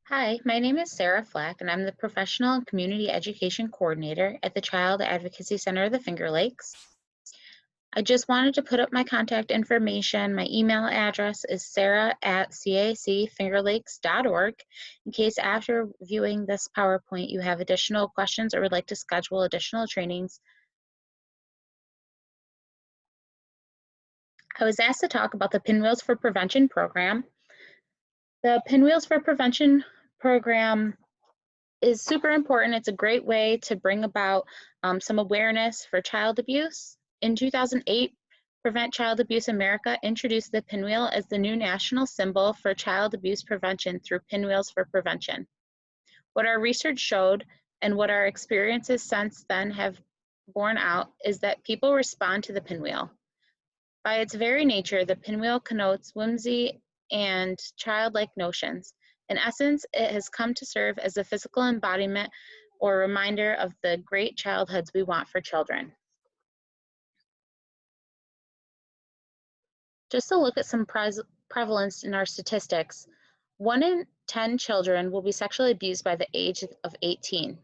Hi, my name is Sara Flack, and I'm the Professional and Community Education Coordinator at the Child Advocacy Center of the Finger Lakes. I just wanted to put up my contact information. My email address is sarah@cacfingerlakes.org in case after viewing this PowerPoint you have additional questions or would like to schedule additional trainings. I was asked to talk about the Pinwheels for Prevention program. The Pinwheels for Prevention program is super important. It's a great way to bring about some awareness for child abuse. In 2008, Prevent Child Abuse America introduced the pinwheel as the new national symbol for child abuse prevention through Pinwheels for Prevention. What our research showed and what our experiences since then have borne out is that people respond to the pinwheel. By its very nature, the pinwheel connotes whimsy and childlike notions. In essence, it has come to serve as a physical embodiment or reminder of the great childhoods we want for children. Just to look at some prevalence in our statistics, 1 in 10 children will be sexually abused by the age of 18.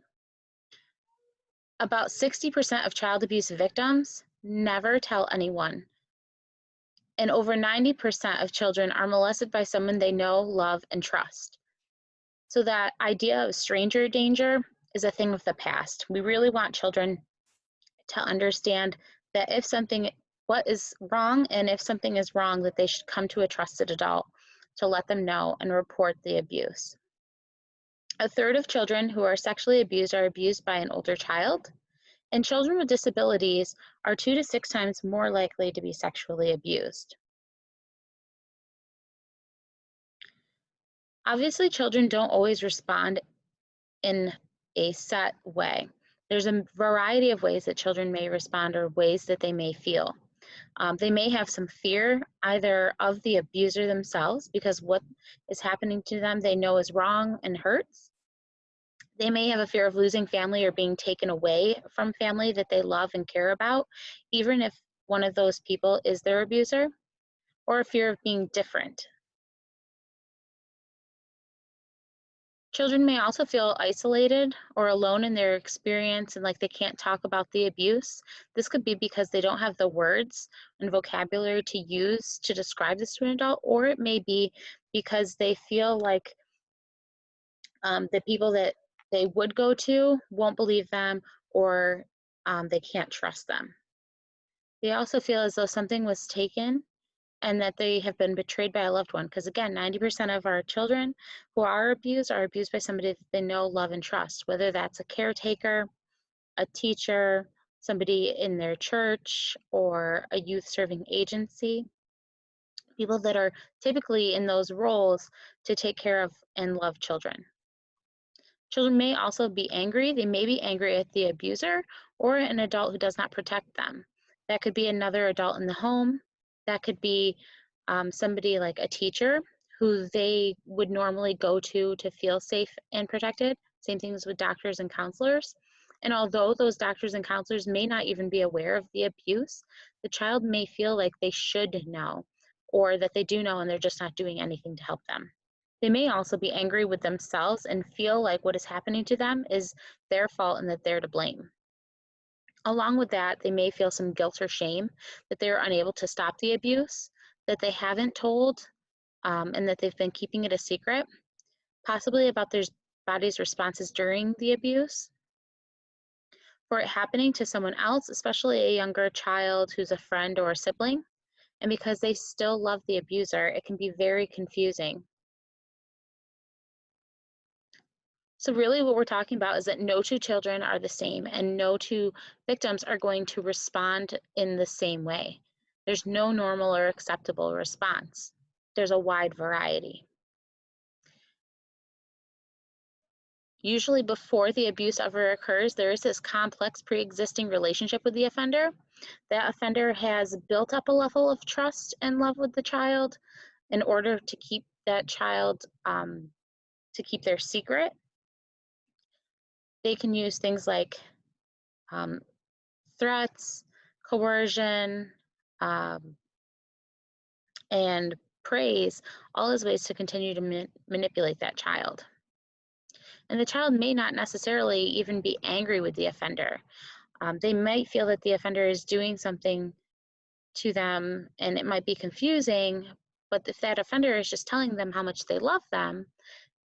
About 60% of child abuse victims never tell anyone, and over 90% of children are molested by someone they know, love, and trust. So that idea of stranger danger is a thing of the past. We really want children to understand that if something, what is wrong, and if something is wrong, that they should come to a trusted adult to let them know and report the abuse. A third of children who are sexually abused are abused by an older child, and children with disabilities are 2 to 6 times more likely to be sexually abused. Obviously, children don't always respond in a set way. There's a variety of ways that children may respond or ways that they may feel. They may have some fear either of the abuser themselves because what is happening to them they know is wrong and hurts. They may have a fear of losing family or being taken away from family that they love and care about, even if one of those people is their abuser, or a fear of being different. Children may also feel isolated or alone in their experience and like they can't talk about the abuse. This could be because they don't have the words and vocabulary to use to describe this to an adult, or it may be because they feel like the people that they would go to won't believe them, or they can't trust them. They also feel as though something was taken and that they have been betrayed by a loved one. Because again, 90% of our children who are abused by somebody that they know, love, and trust, whether that's a caretaker, a teacher, somebody in their church, or a youth serving agency, people that are typically in those roles to take care of and love children. Children may also be angry. They may be angry at the abuser or an adult who does not protect them. That could be another adult in the home. That could be somebody like a teacher who they would normally go to feel safe and protected. Same things with doctors and counselors. And although those doctors and counselors may not even be aware of the abuse, the child may feel like they should know or that they do know and they're just not doing anything to help them. They may also be angry with themselves and feel like what is happening to them is their fault and that they're to blame. Along with that, they may feel some guilt or shame that they're unable to stop the abuse, that they haven't told, and that they've been keeping it a secret, possibly about their body's responses during the abuse, for it happening to someone else, especially a younger child who's a friend or a sibling. And because they still love the abuser, it can be very confusing. So really what we're talking about is that no two children are the same and no two victims are going to respond in the same way. There's no normal or acceptable response. There's a wide variety. Usually before the abuse ever occurs, there is this complex pre-existing relationship with the offender. That offender has built up a level of trust and love with the child in order to keep that child, to keep their secret. They can use things like um, threats, coercion, um, and praise, all as ways to continue to manipulate that child. And the child may not necessarily even be angry with the offender. They might feel that the offender is doing something to them and it might be confusing, but if that offender is just telling them how much they love them,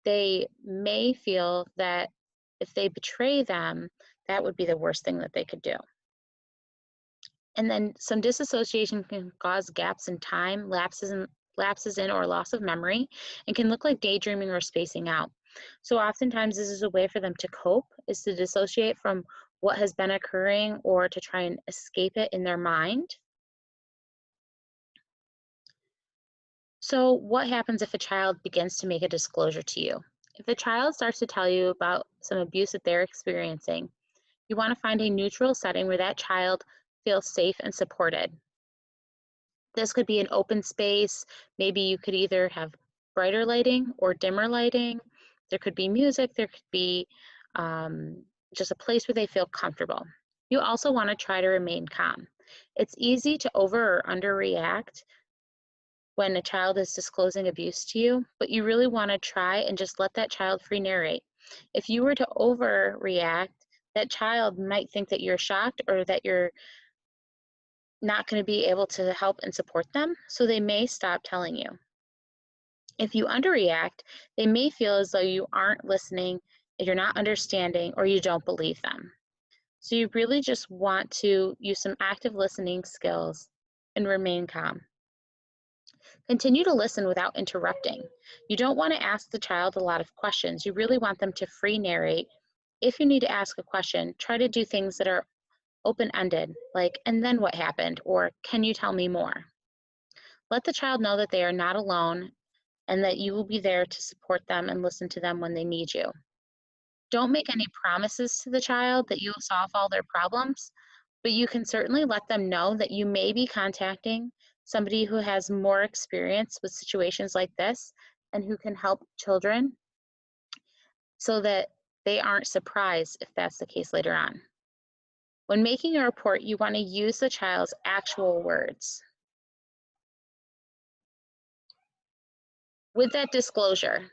they may feel that if they betray them, that would be the worst thing that they could do. And then some disassociation can cause gaps in time, lapses in or loss of memory, and can look like daydreaming or spacing out. So oftentimes this is a way for them to cope, is to dissociate from what has been occurring or to try and escape it in their mind. So what happens if a child begins to make a disclosure to you? If a child starts to tell you about some abuse that they're experiencing, you want to find a neutral setting where that child feels safe and supported. This could be an open space. Maybe you could either have brighter lighting or dimmer lighting. There could be music. There could be um, just a place where they feel comfortable. You also want to try to remain calm. It's easy to over or underreact when a child is disclosing abuse to you, but you really want to try and just let that child free narrate. If you were to overreact, that child might think that you're shocked or that you're not going to be able to help and support them, so they may stop telling you. If you underreact, they may feel as though you aren't listening, you're not understanding, or you don't believe them. So you really just want to use some active listening skills and remain calm. Continue to listen without interrupting. You don't want to ask the child a lot of questions. You really want them to free narrate. If you need to ask a question, try to do things that are open ended, like, and then what happened? Or, can you tell me more? Let the child know that they are not alone and that you will be there to support them and listen to them when they need you. Don't make any promises to the child that you'll solve all their problems, but you can certainly let them know that you may be contacting somebody who has more experience with situations like this and who can help children so that they aren't surprised if that's the case later on. When making a report, you want to use the child's actual words. With that disclosure,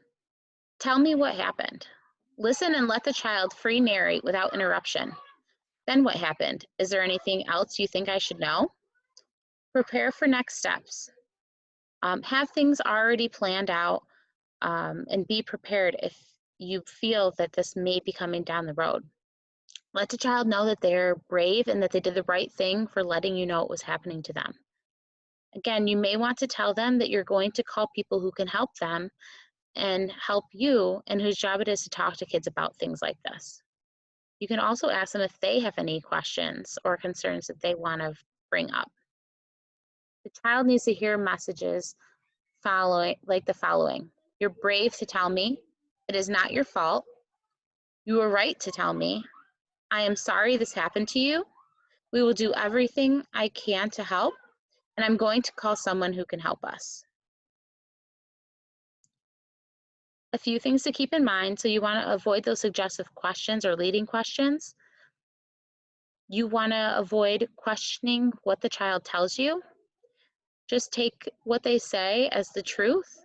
tell me what happened. Listen and let the child free narrate without interruption. Then what happened? Is there anything else you think I should know? Prepare for next steps. Have things already planned out and be prepared if you feel that this may be coming down the road. Let the child know that they're brave and that they did the right thing for letting you know what was happening to them. Again, you may want to tell them that you're going to call people who can help them and help you and whose job it is to talk to kids about things like this. You can also ask them if they have any questions or concerns that they want to bring up. The child needs to hear messages like the following. You're brave to tell me. It is not your fault. You were right to tell me. I am sorry this happened to you. We will do everything I can to help, and I'm going to call someone who can help us. A few things to keep in mind. So you want to avoid those suggestive questions or leading questions. You want to avoid questioning what the child tells you. Just take what they say as the truth.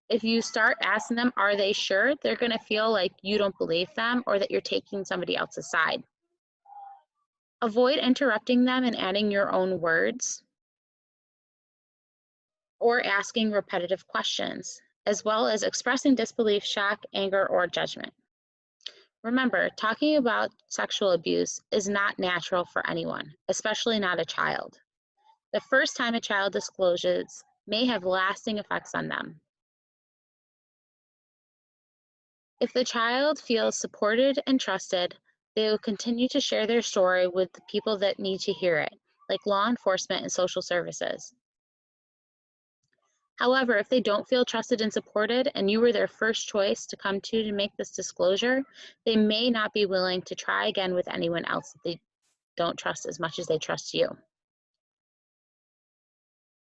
If you start asking them, are they sure? They're going to feel like you don't believe them or that you're taking somebody else's side. Avoid interrupting them and adding your own words or asking repetitive questions, as well as expressing disbelief, shock, anger, or judgment. Remember, talking about sexual abuse is not natural for anyone, especially not a child. The first time a child discloses may have lasting effects on them. If the child feels supported and trusted, they will continue to share their story with the people that need to hear it, like law enforcement and social services. However, if they don't feel trusted and supported, and you were their first choice to come to make this disclosure, they may not be willing to try again with anyone else that they don't trust as much as they trust you.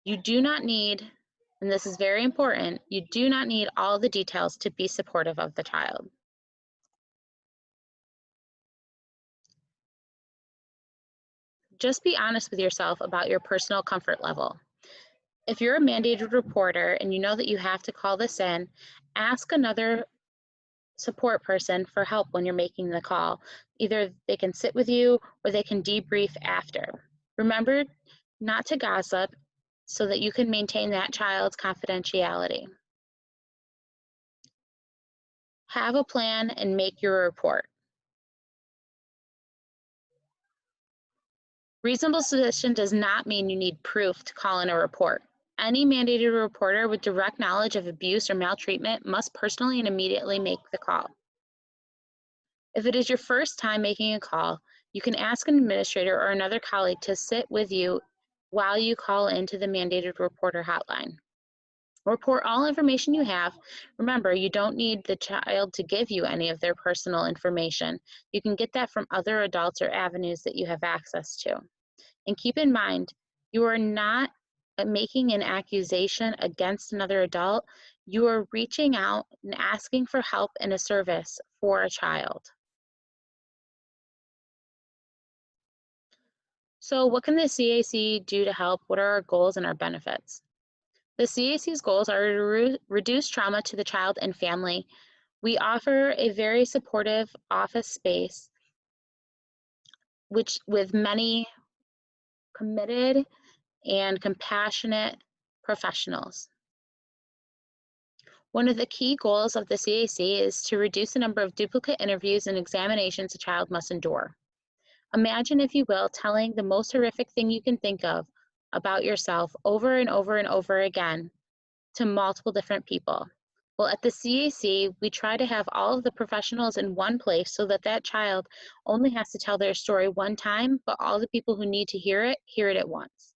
You do not need, and this is very important, you do not need all the details to be supportive of the child. Just be honest with yourself about your personal comfort level. If you're a mandated reporter and you know that you have to call this in, ask another support person for help when you're making the call. Either they can sit with you or they can debrief after. Remember not to gossip so that you can maintain that child's confidentiality. Have a plan and make your report. Reasonable suspicion does not mean you need proof to call in a report. Any mandated reporter with direct knowledge of abuse or maltreatment must personally and immediately make the call. If it is your first time making a call, you can ask an administrator or another colleague to sit with you while you call into the mandated reporter hotline. Report all information you have. Remember, you don't need the child to give you any of their personal information. You can get that from other adults or avenues that you have access to. And keep in mind, you are not making an accusation against another adult. You are reaching out and asking for help and a service for a child. So, what can the CAC do to help? What are our goals and our benefits? The CAC's goals are to reduce trauma to the child and family. We offer a very supportive office space, which with many committed and compassionate professionals. One of the key goals of the CAC is to reduce the number of duplicate interviews and examinations a child must endure. Imagine, if you will, telling the most horrific thing you can think of about yourself over and over and over again to multiple different people. Well, at the CAC, we try to have all of the professionals in one place so that that child only has to tell their story one time, but all the people who need to hear it at once.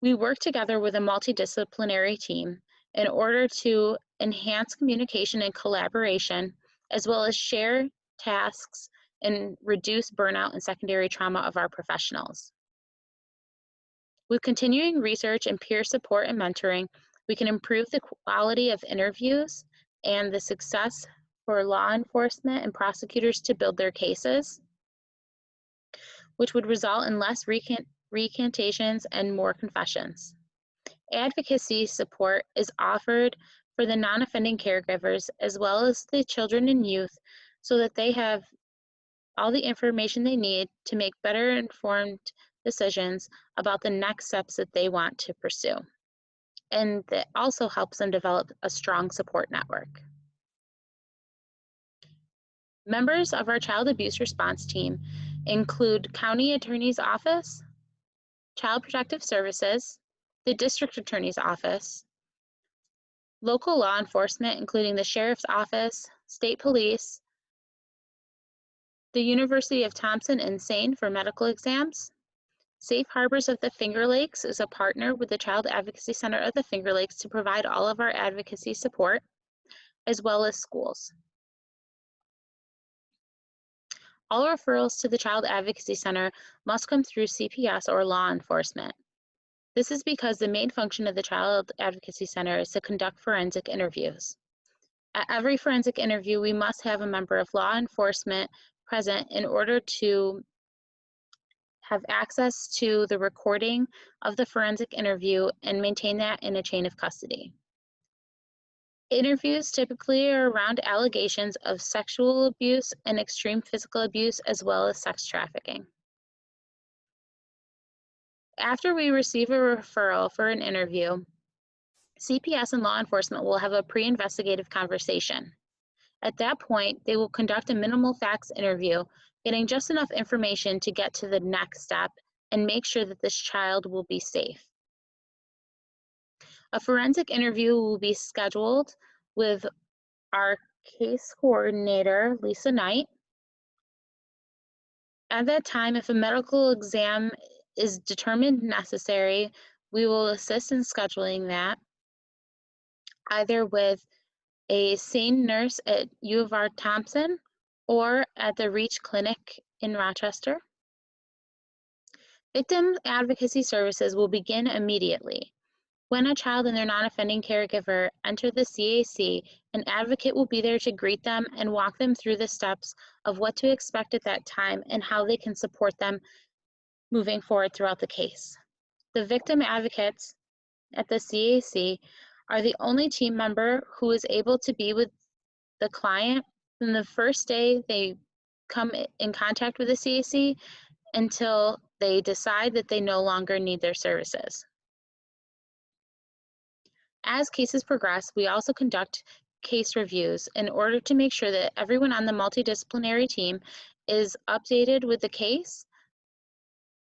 We work together with a multidisciplinary team in order to enhance communication and collaboration, as well as share tasks and reduce burnout and secondary trauma of our professionals. With continuing research and peer support and mentoring, we can improve the quality of interviews and the success for law enforcement and prosecutors to build their cases, which would result in less recantations and more confessions. Advocacy support is offered for the non-offending caregivers as well as the children and youth so that they have all the information they need to make better informed decisions about the next steps that they want to pursue. And that also helps them develop a strong support network. Members of our child abuse response team include County Attorney's Office, Child Protective Services, the District Attorney's Office, local law enforcement, including the Sheriff's Office, State Police, the University of Thompson and Sain for medical exams. Safe Harbors of the Finger Lakes is a partner with the Child Advocacy Center of the Finger Lakes to provide all of our advocacy support, as well as schools. All referrals to the Child Advocacy Center must come through CPS or law enforcement. This is because the main function of the Child Advocacy Center is to conduct forensic interviews. At every forensic interview, we must have a member of law enforcement present in order to have access to the recording of the forensic interview and maintain that in a chain of custody. Interviews typically are around allegations of sexual abuse and extreme physical abuse, as well as sex trafficking. After we receive a referral for an interview, CPS and law enforcement will have a pre-investigative conversation. At that point, they will conduct a minimal facts interview, getting just enough information to get to the next step and make sure that this child will be safe. A forensic interview will be scheduled with our case coordinator, Lisa Knight. At that time, if a medical exam is determined necessary, we will assist in scheduling that, either with a SANE nurse at U of R Thompson or at the Reach Clinic in Rochester. Victim advocacy services will begin immediately. When a child and their non-offending caregiver enter the CAC, an advocate will be there to greet them and walk them through the steps of what to expect at that time and how they can support them moving forward throughout the case. The victim advocates at the CAC are the only team member who is able to be with the client from the first day they come in contact with the CAC until they decide that they no longer need their services. As cases progress, we also conduct case reviews in order to make sure that everyone on the multidisciplinary team is updated with the case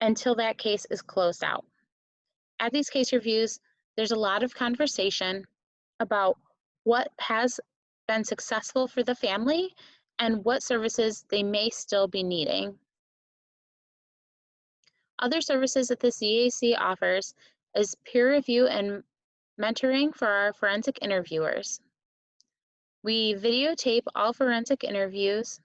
until that case is closed out. At these case reviews, there's a lot of conversation about what has been successful for the family and what services they may still be needing. Other services that the CAC offers is peer review and mentoring for our forensic interviewers. We videotape all forensic interviews.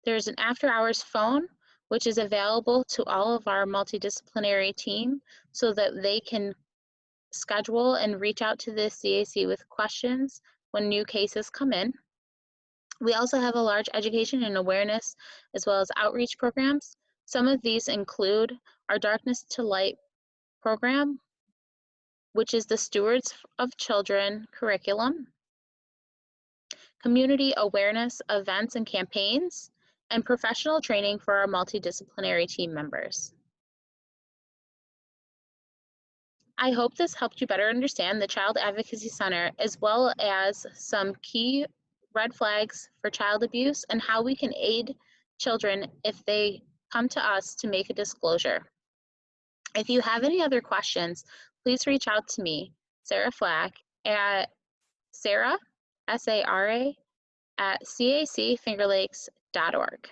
There's an after hours phone, which is available to all of our multidisciplinary team so that they can schedule and reach out to the CAC with questions when new cases come in. We also have a large education and awareness as well as outreach programs. Some of these include our Darkness to Light program, which is the Stewards of Children curriculum, community awareness events and campaigns, and professional training for our multidisciplinary team members. I hope this helped you better understand the Child Advocacy Center as well as some key red flags for child abuse and how we can aid children if they come to us to make a disclosure. If you have any other questions, please reach out to me, Sara Flack, at Sara, S-A-R-A, at cacfingerlakes.org.